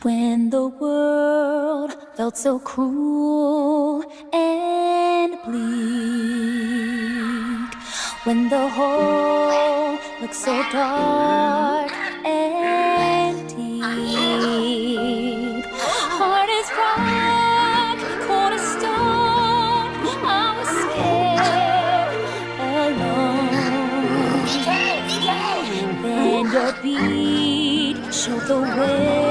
When the world felt so cruel and bleak, when the whole looked so dark and deep, heart is rock, cornerstone, I was scared alone. Then your beat showed the way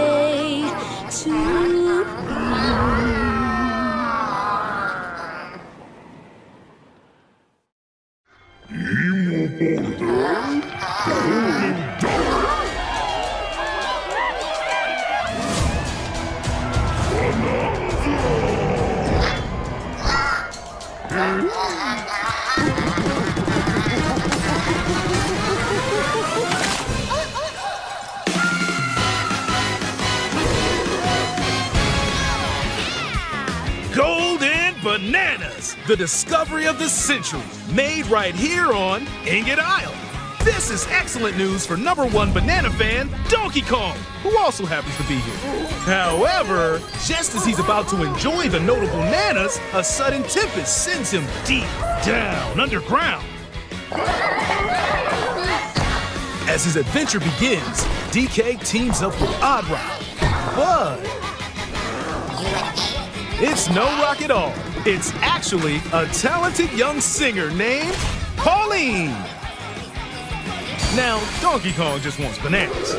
to you. Golden Bananas, the discovery of the century, made right here on Ingot Island. This is excellent news for #1 banana fan, Donkey Kong, who also happens to be here. However, just as he's about to enjoy the notable bananas, a sudden tempest sends him deep down underground. As his adventure begins, DK teams up with Odd Rock, but it's no rock at all. It's actually a talented young singer named Pauline. Now, Donkey Kong just wants bananas.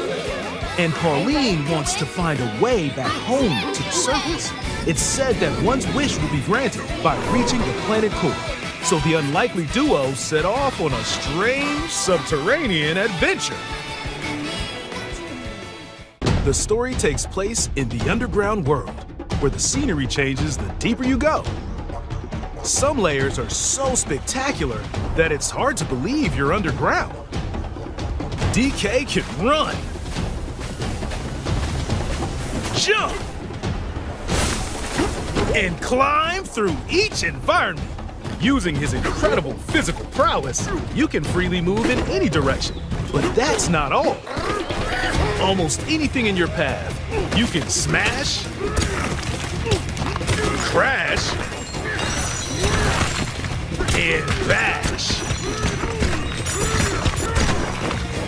And Pauline wants to find a way back home to the surface. It's said that one's wish will be granted by reaching the planet core. So the unlikely duo set off on a strange subterranean adventure. The story takes place in the underground world, where the scenery changes the deeper you go. Some layers are so spectacular that it's hard to believe you're underground. DK can run, jump, and climb through each environment. Using his incredible physical prowess, you can freely move in any direction. But that's not all. Almost anything in your path, you can smash, crash, and bash.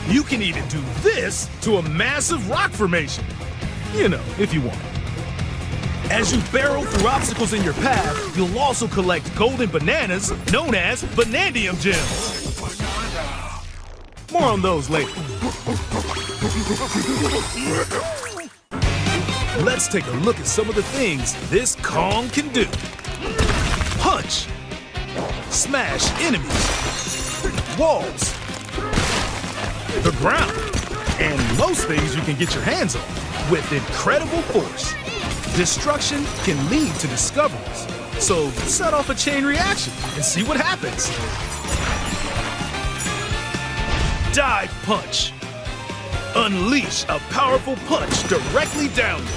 You can even do this to a massive rock formation. You know, if you want. As you barrel through obstacles in your path, you'll also collect golden bananas known as Banandium gems. More on those later. Let's take a look at some of the things this Kong can do. Punch. Smash enemies. Walls. The ground. And most things you can get your hands on with incredible force. Destruction can lead to discoveries. So set off a chain reaction and see what happens. Dive punch. Unleash a powerful punch directly down you.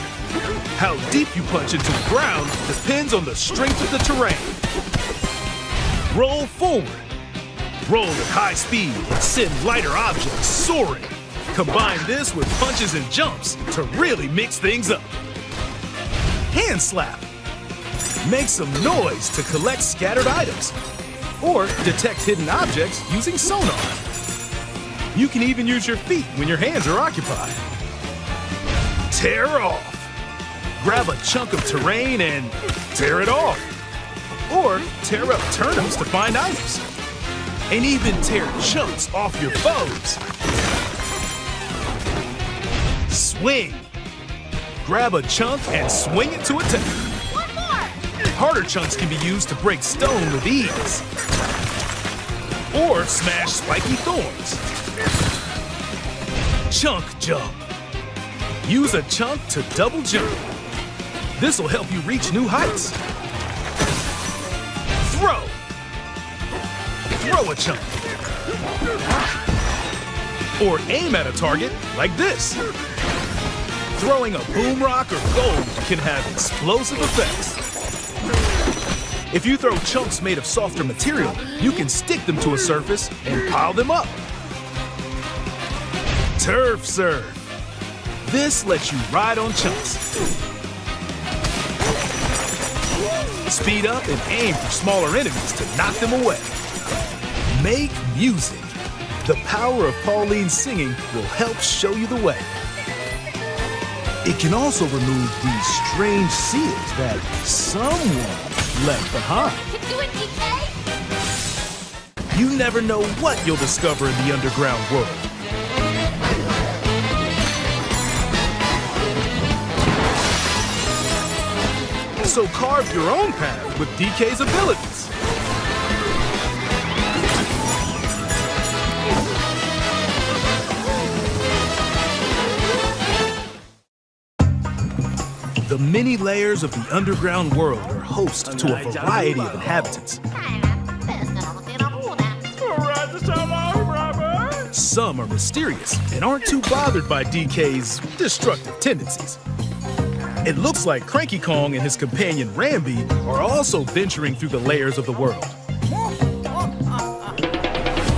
How deep you punch into the ground depends on the strength of the terrain. Roll forward. Roll at high speed and send lighter objects soaring. Combine this with punches and jumps to really mix things up. Hand slap. Make some noise to collect scattered items. Or detect hidden objects using sonar. You can even use your feet when your hands are occupied. Tear off. Grab a chunk of terrain and tear it off. Or tear up turnips to find items. And even tear chunks off your foes. Swing. Grab a chunk and swing it to attack. One more! Harder chunks can be used to break stone with ease. Or smash spiky thorns. Chunk jump. Use a chunk to double jump. This will help you reach new heights. Throw. Throw a chunk. Or aim at a target like this. Throwing a boom rock or gold can have explosive effects. If you throw chunks made of softer material, you can stick them to a surface and pile them up. Turf serve. This lets you ride on chunks, speed up and aim for smaller enemies to knock them away. Make music. The power of Pauline's singing will help show you the way. It can also remove these strange seals that someone left behind. Can do it, DK! You never know what you'll discover in the underground world. So carve your own path with DK's abilities. The many layers of the underground world are host to a variety of inhabitants. Some are mysterious and aren't too bothered by DK's destructive tendencies. It looks like Cranky Kong and his companion Rambi are also venturing through the layers of the world.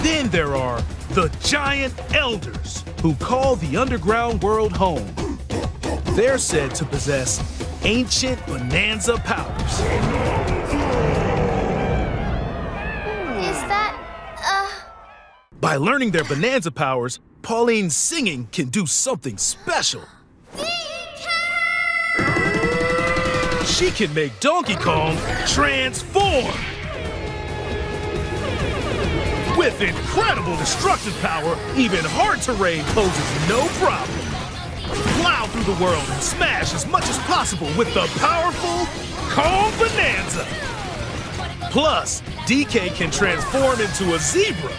Then there are the Giant Elders, who call the underground world home. They're said to possess ancient Bananza powers. Is that, By learning their Bananza powers, Pauline's singing can do something special. She can make Donkey Kong transform! With incredible destructive power, even hard terrain poses no problem. Plow through the world and smash as much as possible with the powerful Kong Bananza! Plus, DK can transform into a zebra.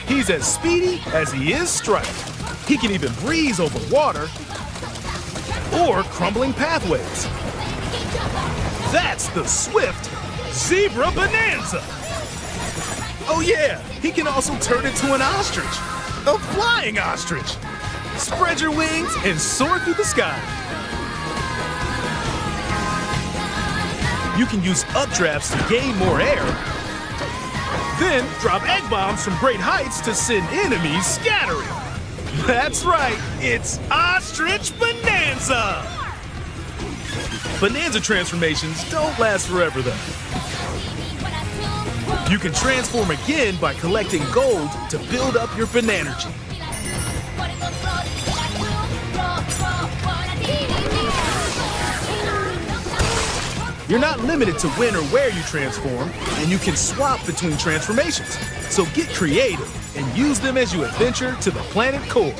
He's as speedy as he is striped. He can even breeze over water or crumbling pathways. That's the swift Zebra Bananza! Oh yeah, he can also turn into an ostrich. A flying ostrich! Spread your wings and soar through the sky. You can use updrafts to gain more air. Then drop egg bombs from great heights to send enemies scattering. That's right, it's Ostrich Bananza! Bananza transformations don't last forever though. You can transform again by collecting gold to build up your Bananergy. You're not limited to when or where you transform, and you can swap between transformations. So get creative and use them as you adventure to the planet core.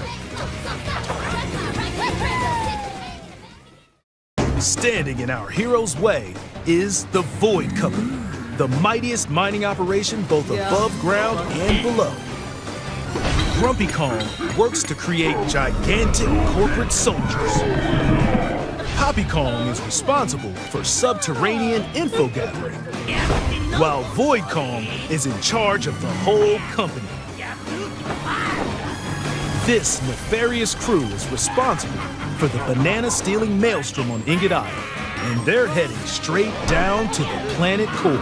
Standing in our hero's way is the Void Company, the mightiest mining operation both above ground and below. Grumpy Kong works to create gigantic corporate soldiers. Poppy Kong is responsible for subterranean info gathering, while Void Kong is in charge of the whole company. This nefarious crew is responsible for the banana-stealing maelstrom on Ingot Island, and they're heading straight down to the planet core. The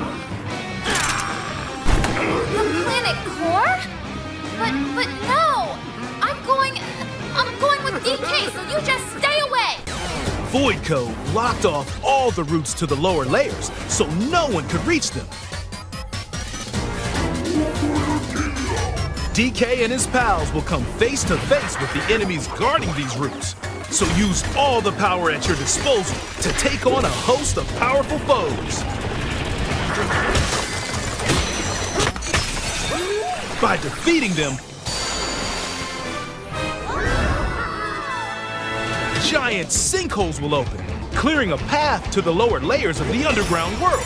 planet core? But no! I'm going with DK, so you just stay away! Voidco blocked off all the routes to the lower layers, so no one could reach them. DK and his pals will come face to face with the enemies guarding these routes. So use all the power at your disposal to take on a host of powerful foes. By defeating them, giant sinkholes will open, clearing a path to the lower layers of the underground world.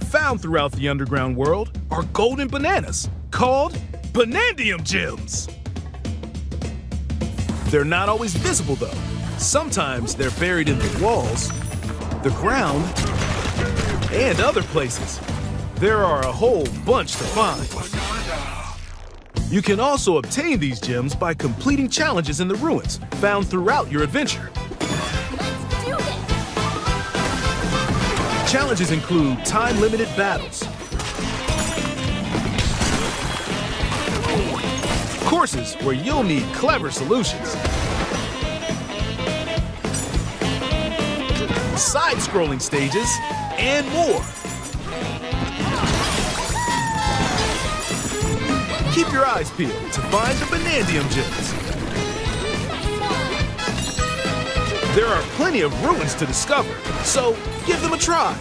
Found throughout the underground world are golden bananas called Banandium Gems. They're not always visible though. Sometimes they're buried in the walls, the ground, and other places. There are a whole bunch to find. You can also obtain these gems by completing challenges in the ruins found throughout your adventure. Let's do this! Challenges include time-limited battles, courses where you'll need clever solutions, side-scrolling stages, and more. Keep your eyes peeled to find the Banandium gems. There are plenty of ruins to discover, so give them a try.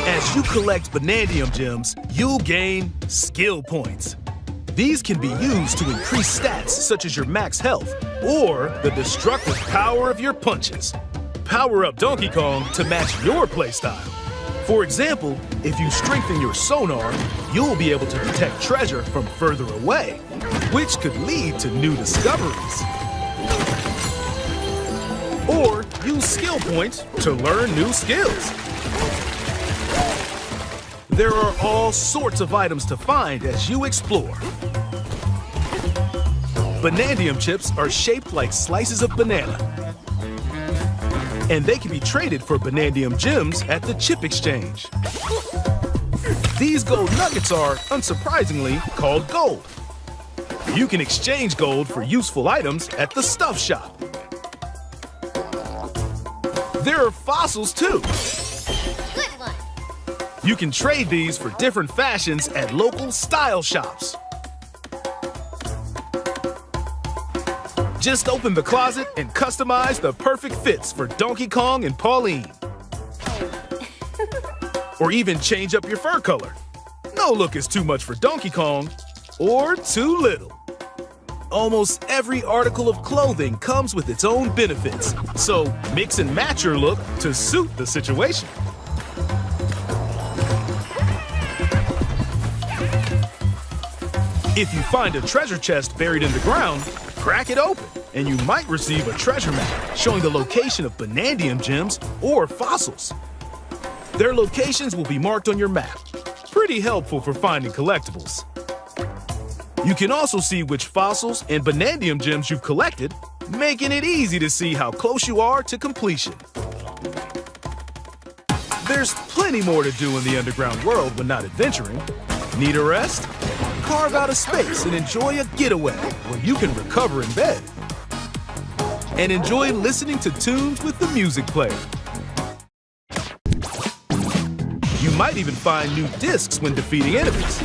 As you collect Banandium gems, you'll gain skill points. These can be used to increase stats such as your max health or the destructive power of your punches. Power up Donkey Kong to match your playstyle. For example, if you strengthen your sonar, you'll be able to detect treasure from further away, which could lead to new discoveries. Or use skill points to learn new skills. There are all sorts of items to find as you explore. Banandium chips are shaped like slices of banana. And they can be traded for Banandium gems at the chip exchange. These gold nuggets are, unsurprisingly, called gold. You can exchange gold for useful items at the stuff shop. There are fossils too. You can trade these for different fashions at local style shops. Just open the closet and customize the perfect fits for Donkey Kong and Pauline. Or even change up your fur color. No look is too much for Donkey Kong, or too little. Almost every article of clothing comes with its own benefits, so mix and match your look to suit the situation. If you find a treasure chest buried in the ground, crack it open, and you might receive a treasure map showing the location of Banandium gems or fossils. Their locations will be marked on your map. Pretty helpful for finding collectibles. You can also see which fossils and Banandium gems you've collected, making it easy to see how close you are to completion. There's plenty more to do in the underground world when not adventuring. Need a rest? Carve out a space and enjoy a getaway where you can recover in bed. And enjoy listening to tunes with the music player. You might even find new discs when defeating enemies.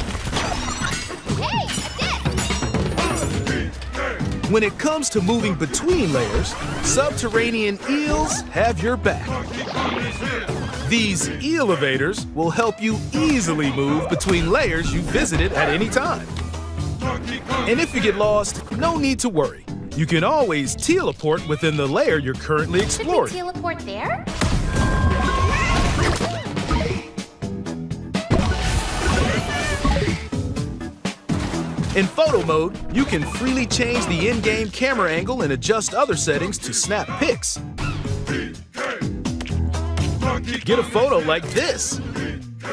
When it comes to moving between layers, subterranean eels have your back. These elevators will help you easily move between layers you visited at any time. And if you get lost, no need to worry. You can always teleport within the layer you're currently exploring. Should we teleport there? In photo mode, you can freely change the in-game camera angle and adjust other settings to snap pics. Get a photo like this,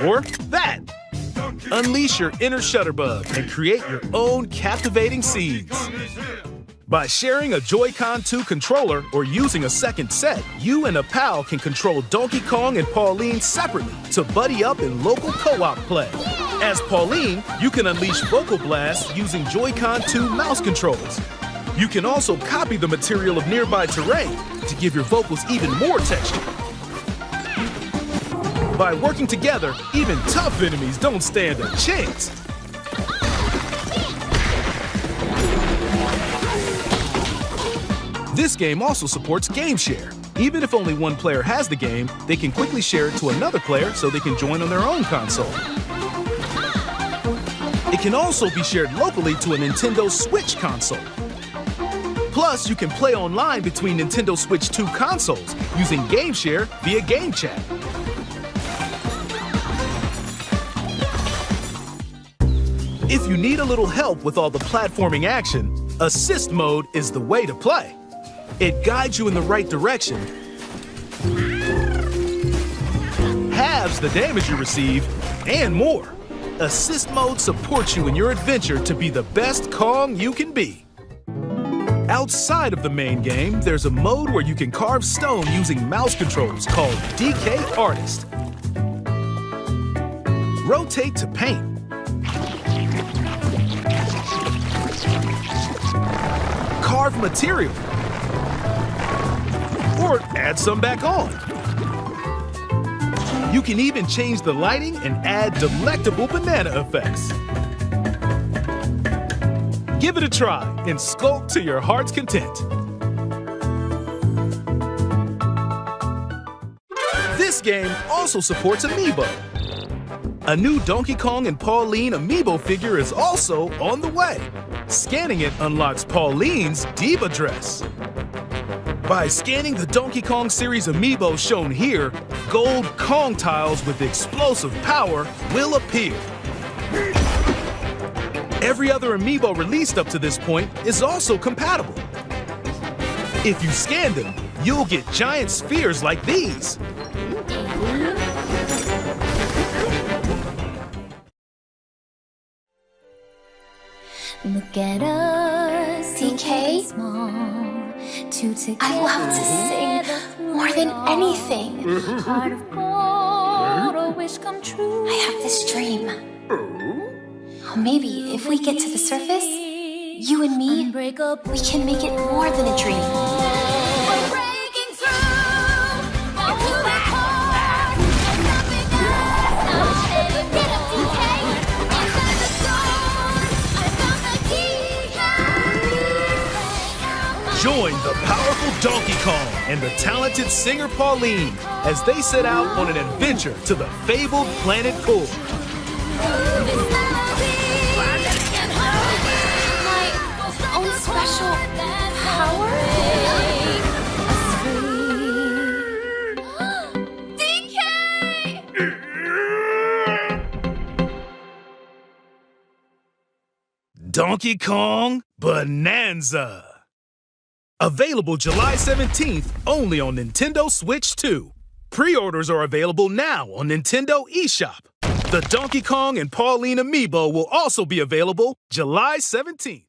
or that. Unleash your inner shutterbug and create your own captivating scenes. By sharing a Joy-Con 2 controller or using a second set, you and a pal can control Donkey Kong and Pauline separately to buddy up in local co-op play. As Pauline, you can unleash vocal blasts using Joy-Con 2 mouse controls. You can also copy the material of nearby terrain to give your vocals even more texture. By working together, even tough enemies don't stand a chance. This game also supports Game Share. Even if only one player has the game, they can quickly share it to another player so they can join on their own console. It can also be shared locally to a Nintendo Switch console. Plus, you can play online between Nintendo Switch 2 consoles using Game Share via Game Chat. If you need a little help with all the platforming action, Assist Mode is the way to play. It guides you in the right direction, halves halves the damage you receive, and more. Assist mode supports you in your adventure to be the best Kong you can be. Outside of the main game, there's a mode where you can carve stone using mouse controls called DK Artist. Rotate to paint. Carve material. Or add some back on. You can even change the lighting and add delectable banana effects. Give it a try and sculpt to your heart's content. This game also supports Amiibo. A new Donkey Kong and Pauline Amiibo figure is also on the way. Scanning it unlocks Pauline's Diva dress. By scanning the Donkey Kong series Amiibo shown here, gold Kong tiles with explosive power will appear. Every other Amiibo released up to this point is also compatible. If you scan them, you'll get giant spheres like these. Look at us, DK. I love to sing more than anything. Heart of gold, a wish come true. I have this dream. Maybe if we get to the surface, you and me, we can make it more than a dream. We're breaking through into the core. There's nothing else started. Get up, DK. Inside the door, I found the key. Join the powerful Donkey Kong and the talented singer Pauline as they set out on an adventure to the fabled planet Core. Own special power? DK! Donkey Kong Bananza. Available July 17th only on Nintendo Switch 2. Pre-orders are available now on Nintendo eShop. The Donkey Kong and Pauline Amiibo will also be available July 17th.